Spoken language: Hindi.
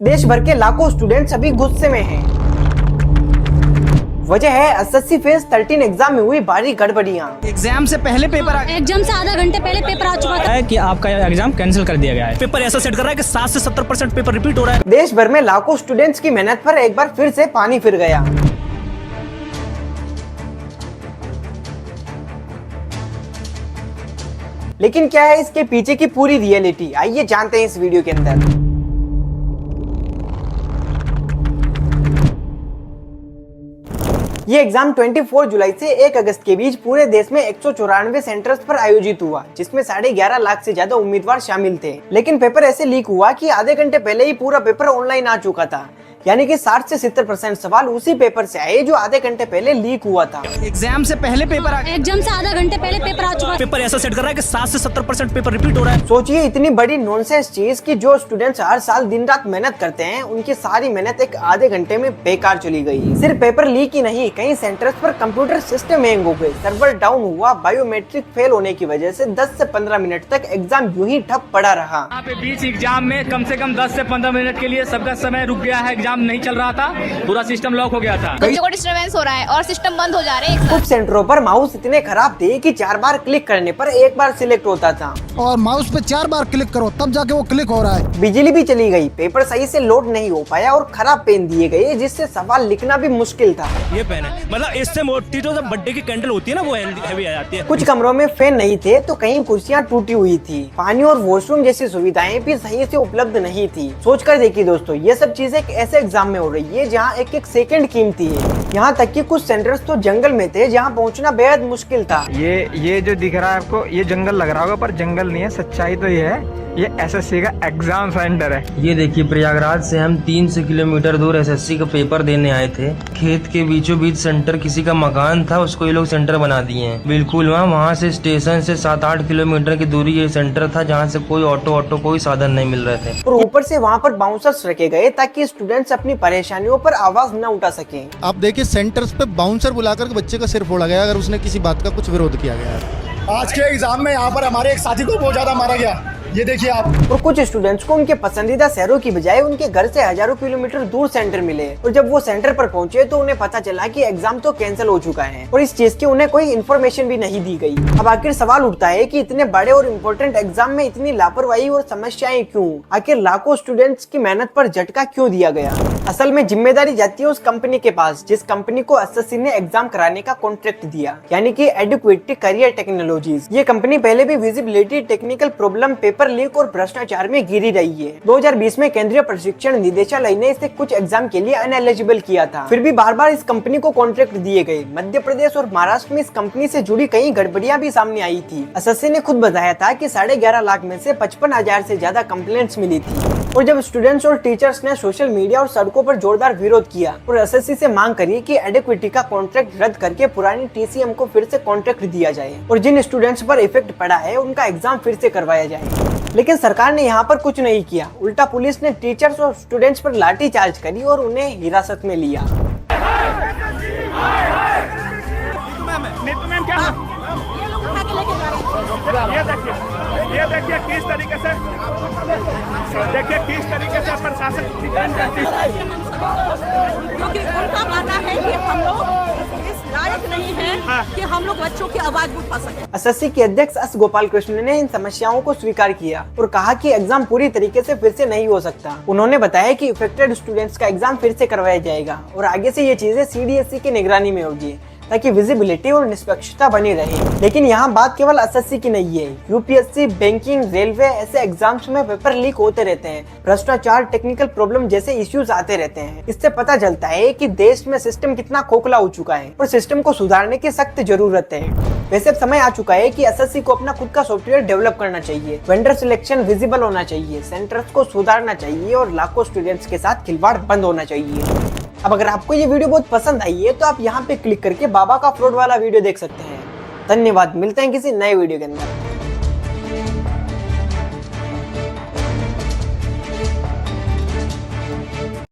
देश भर के लाखों स्टूडेंट्स अभी गुस्से में हैं। वजह है एसएससी फेज 13 एग्जाम में हुई भारी गड़बड़ियां। एग्जाम से पहले पेपर एग्जाम से आधा घंटे पहले पेपर आ चुका है कि आपका एग्जाम कैंसिल कर दिया गया है। पेपर ऐसा सेट कर रहा है कि 60 से 70% पेपर रिपीट हो रहा है। देश भर में लाखों स्टूडेंट्स की मेहनत पर एक बार फिर से पानी फिर गया। लेकिन क्या है इसके पीछे की पूरी रियलिटी, आइए जानते हैं इस वीडियो के अंदर। ये एग्जाम 24 जुलाई से 1 अगस्त के बीच पूरे देश में 194 सेंटर्स पर आयोजित हुआ, जिसमें 11.5 लाख से ज्यादा उम्मीदवार शामिल थे। लेकिन पेपर ऐसे लीक हुआ कि आधे घंटे पहले ही पूरा पेपर ऑनलाइन आ चुका था, यानी कि 60 से 70% सवाल उसी पेपर से आए जो आधे घंटे पहले लीक हुआ था। एग्जाम से पहले पेपर एग्जाम से आधा घंटे पहले पेपर आ चुका है। पेपर ऐसा सेट कर रहा है कि 60 से 70% पेपर रिपीट हो रहा है। सोचिए इतनी बड़ी नॉनसेंस चीज कि जो स्टूडेंट्स हर साल दिन रात मेहनत करते हैं, उनकी सारी मेहनत एक आधे घंटे में बेकार चली गई। सिर्फ पेपर लीक ही नहीं, कई सेंटर्स पर कंप्यूटर सिस्टम हैंग हो गए, सर्वर डाउन हुआ, बायोमेट्रिक फेल होने की वजह से 10 से 15 मिनट तक एग्जाम यूं ही ठप पड़ा रहा। यहाँ पे बीच एग्जाम में कम से कम 10 से 15 मिनट के लिए सबका समय रुक गया है, एग्जाम नहीं चल रहा था, पूरा सिस्टम लॉक हो गया था। बच्चों को डिस्टर्बेंस हो रहा है और सिस्टम बंद हो जा रहे हैं। कुछ सेंटरों पर माउस इतने खराब थे कि 4 बार क्लिक करने पर 1 बार सिलेक्ट होता था, और माउस पे 4 बार क्लिक करो तब जाके वो क्लिक हो रहा है। बिजली भी चली गई, पेपर सही से लोड नहीं हो पाया और खराब पेन दिए गए, जिससे सवाल लिखना भी मुश्किल था। ये पेन है, मतलब इससे मोटी जो बर्थडे की कैंडल होती है ना, वो हैवी आ जाती है। कुछ कमरों में फैन नहीं थे तो कहीं कुर्सियां टूटी हुई थी, पानी और वॉशरूम जैसी सुविधाएं भी सही से उपलब्ध नहीं थी। सोच कर देखिए दोस्तों, ये सब चीजें एक ऐसे एग्जाम में हो रही है जहाँ एक सेकंड कीमती है। यहाँ तक कि कुछ सेंटर्स तो जंगल में थे जहाँ पहुँचना बेहद मुश्किल था। ये जो दिख रहा है आपको, ये जंगल लग रहा होगा पर जंगल नहीं है, सच्चाई तो ये है, ये एसएससी का एग्जाम सेंटर है। ये देखिए, प्रयागराज से हम 300 किलोमीटर दूर एसएससी का पेपर देने आए थे। खेत के बीचों बीच सेंटर, किसी का मकान था, उसको ये लोग सेंटर बना दिए हैं। बिल्कुल वहाँ से स्टेशन से 7-8 किलोमीटर की दूरी ये सेंटर था, जहाँ से कोई ऑटो कोई साधन नहीं मिल रहे थे। और ऊपर से वहाँ पर बाउंसर्स रखे गए ताकि स्टूडेंट्स अपनी परेशानियों पर आवाज न उठा सके। आप देखिए सेंटर्स पे बाउंसर बुलाकर बच्चे का सिर फोड़ा गया अगर उसने किसी बात का कुछ विरोध किया गया। आज के एग्जाम में यहाँ पर हमारे एक साथी को बहुत ज्यादा मारा गया, ये देखिए आप। और कुछ स्टूडेंट्स को उनके पसंदीदा शहरों की बजाय उनके घर से हजारों किलोमीटर दूर सेंटर मिले, और जब वो सेंटर पर पहुंचे तो उन्हें पता चला कि एग्जाम तो कैंसिल हो चुका है और इस चीज की उन्हें कोई इन्फॉर्मेशन भी नहीं दी गई। अब आखिर सवाल उठता है कि इतने बड़े और इम्पोर्टेंट एग्जाम में इतनी लापरवाही और समस्याएं क्यों? आखिर लाखों स्टूडेंट्स की मेहनत पर झटका क्यों दिया गया? असल में जिम्मेदारी जाती है उस कंपनी के पास जिस कंपनी को एसएससी ने एग्जाम कराने का कॉन्ट्रैक्ट दिया, यानी कि एडुकेट करियर टेक्नोलॉजीज। ये कंपनी पहले भी visibility, technical problem, paper leak और भ्रष्टाचार में घिरी रही है। 2020 में केंद्रीय प्रशिक्षण निदेशालय ने इसे कुछ एग्जाम के लिए अनएलिजिबल किया था, फिर भी बार बार इस कंपनी को कॉन्ट्रैक्ट दिए गए। मध्य प्रदेश और महाराष्ट्र में इस कंपनी से जुड़ी कई गड़बड़ियां भी सामने आई थी। एसएससी ने खुद बताया था कि 11.5 लाख में से 55,000 से ज्यादा कंप्लेंट्स मिली थी। और जब स्टूडेंट्स और टीचर्स ने सोशल मीडिया और सड़कों पर जोरदार विरोध किया और एसएससी से मांग करी कि एडुकेटी का कॉन्ट्रैक्ट रद्द करके पुरानी टीसीएम को फिर से कॉन्ट्रैक्ट दिया जाए और जिन स्टूडेंट्स पर इफेक्ट पड़ा है उनका एग्जाम फिर से करवाया जाए, लेकिन सरकार ने यहाँ पर कुछ नहीं किया। उल्टा पुलिस ने टीचर्स और स्टूडेंट्स पर लाठीचार्ज करी और उन्हें हिरासत में लिया। ये देखिए किस तरीके से प्रशासन, क्योंकि उनका मानना है कि हम लोग इस लायक नहीं है कि हम लोग बच्चों की आवाज उठा सकें। एसएससी के अध्यक्ष एस गोपाल कृष्ण ने इन समस्याओं को स्वीकार किया और कहा कि एग्जाम पूरी तरीके से फिर से नहीं हो सकता। उन्होंने बताया कि इफेक्टेड स्टूडेंट्स का एग्जाम फिर से करवाया जाएगा और आगे से ये चीजें सीडीएसई की निगरानी में होगी ताकि विजिबिलिटी और निष्पक्षता बनी रहे। लेकिन यहाँ बात केवल एसएससी की नहीं है, यूपीएससी, बैंकिंग, रेलवे, ऐसे एग्जाम्स में पेपर लीक होते रहते हैं, भ्रष्टाचार, टेक्निकल प्रॉब्लम जैसे इश्यूज आते रहते हैं। इससे पता चलता है कि देश में सिस्टम कितना खोखला हो चुका है और सिस्टम को सुधारने की सख्त जरूरत है। वैसे समय आ चुका है कि एसएससी को अपना खुद का सॉफ्टवेयर डेवलप करना चाहिए, वेंडर सिलेक्शन विजिबल होना चाहिए, सेंटर्स को सुधारना चाहिए और लाखों स्टूडेंट्स के साथ खिलवाड़ बंद होना चाहिए। अब अगर आपको ये वीडियो बहुत पसंद आई है तो आप यहाँ पे क्लिक करके बाबा का फ्रॉड वाला वीडियो देख सकते हैं। धन्यवाद, मिलते हैं किसी नए वीडियो के अंदर।